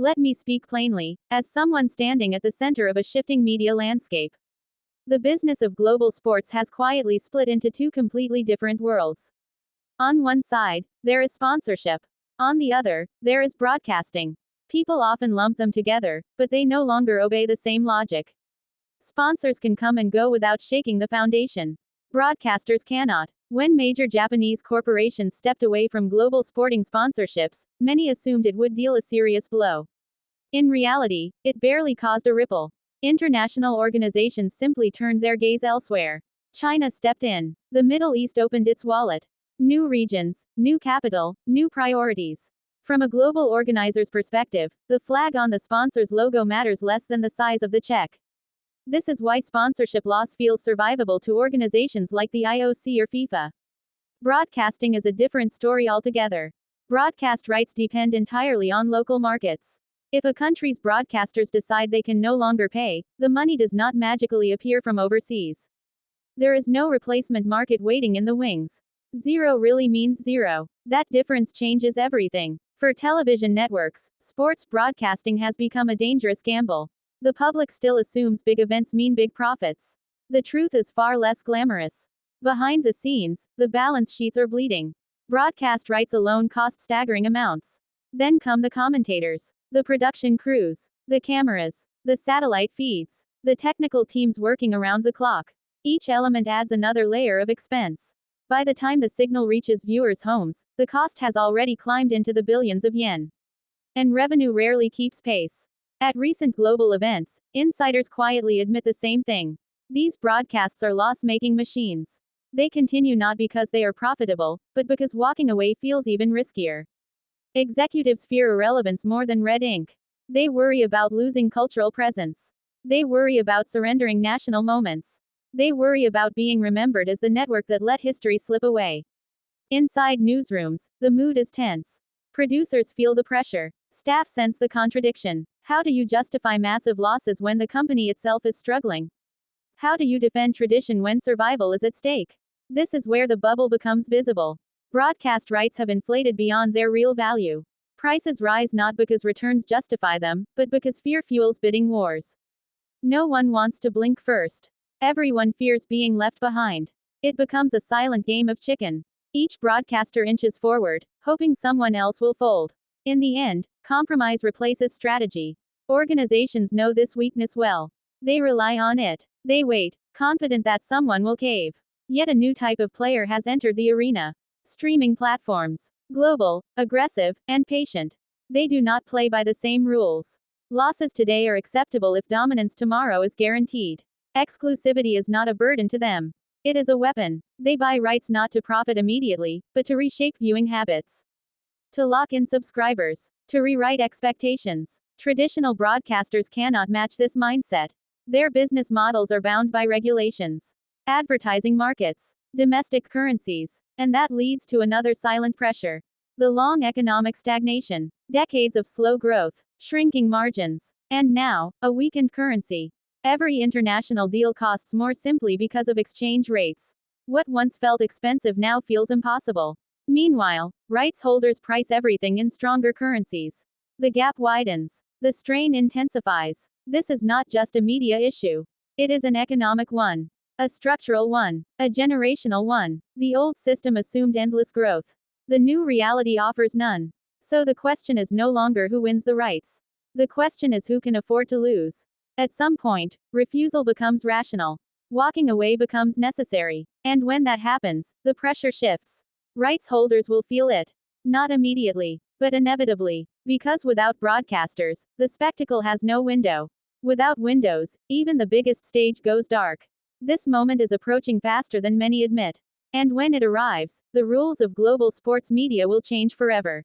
Let me speak plainly, as someone standing at the center of a shifting media landscape. The business of global sports has quietly split into two completely different worlds. On one side, there is sponsorship. On the other, there is broadcasting. People often lump them together, but they no longer obey the same logic. Sponsors can come and go without shaking the foundation. Broadcasters cannot. When major Japanese corporations stepped away from global sporting sponsorships, many assumed it would deal a serious blow. In reality, it barely caused a ripple. International organizations simply turned their gaze elsewhere. China stepped in. The Middle East opened its wallet. New regions, new capital, new priorities. From a global organizer's perspective, the flag on the sponsor's logo matters less than the size of the check. This is why sponsorship loss feels survivable to organizations like the IOC or FIFA. Broadcasting is a different story altogether. Broadcast rights depend entirely on local markets. If a country's broadcasters decide they can no longer pay, the money does not magically appear from overseas. There is no replacement market waiting in the wings. Zero really means zero. That difference changes everything. For television networks, sports broadcasting has become a dangerous gamble. The public still assumes big events mean big profits. The truth is far less glamorous. Behind the scenes, the balance sheets are bleeding. Broadcast rights alone cost staggering amounts. Then come the commentators, the production crews, the cameras, the satellite feeds, the technical teams working around the clock. Each element adds another layer of expense. By the time the signal reaches viewers' homes, the cost has already climbed into the billions of yen. And revenue rarely keeps pace. At recent global events, insiders quietly admit the same thing. These broadcasts are loss-making machines. They continue not because they are profitable, but because walking away feels even riskier. Executives fear irrelevance more than red ink. They worry about losing cultural presence. They worry about surrendering national moments. They worry about being remembered as the network that let history slip away. Inside newsrooms, the mood is tense. Producers feel the pressure. Staff sense the contradiction. How do you justify massive losses when the company itself is struggling? How do you defend tradition when survival is at stake? This is where the bubble becomes visible. Broadcast rights have inflated beyond their real value. Prices rise not because returns justify them, but because fear fuels bidding wars. No one wants to blink first. Everyone fears being left behind. It becomes a silent game of chicken. Each broadcaster inches forward, hoping someone else will fold. In the end, compromise replaces strategy. Organizations know this weakness well. They rely on it. They wait, confident that someone will cave. Yet a new type of player has entered the arena. Streaming platforms. Global, aggressive, and patient. They do not play by the same rules. Losses today are acceptable if dominance tomorrow is guaranteed. Exclusivity is not a burden to them. It is a weapon. They buy rights not to profit immediately, but to reshape viewing habits. To lock in subscribers. To rewrite expectations. Traditional broadcasters cannot match this mindset. Their business models are bound by regulations, advertising markets, domestic currencies, and that leads to another silent pressure. The long economic stagnation, decades of slow growth, shrinking margins, and now, a weakened currency. Every international deal costs more simply because of exchange rates. What once felt expensive now feels impossible. Meanwhile, rights holders price everything in stronger currencies. The gap widens. The strain intensifies. This is not just a media issue. It is an economic one. A structural one. A generational one. The old system assumed endless growth. The new reality offers none. So the question is no longer who wins the rights. The question is who can afford to lose. At some point, refusal becomes rational. Walking away becomes necessary. And when that happens, the pressure shifts. Rights holders will feel it. Not immediately, but inevitably. Because without broadcasters, the spectacle has no window. Without windows, even the biggest stage goes dark. This moment is approaching faster than many admit. And when it arrives, the rules of global sports media will change forever.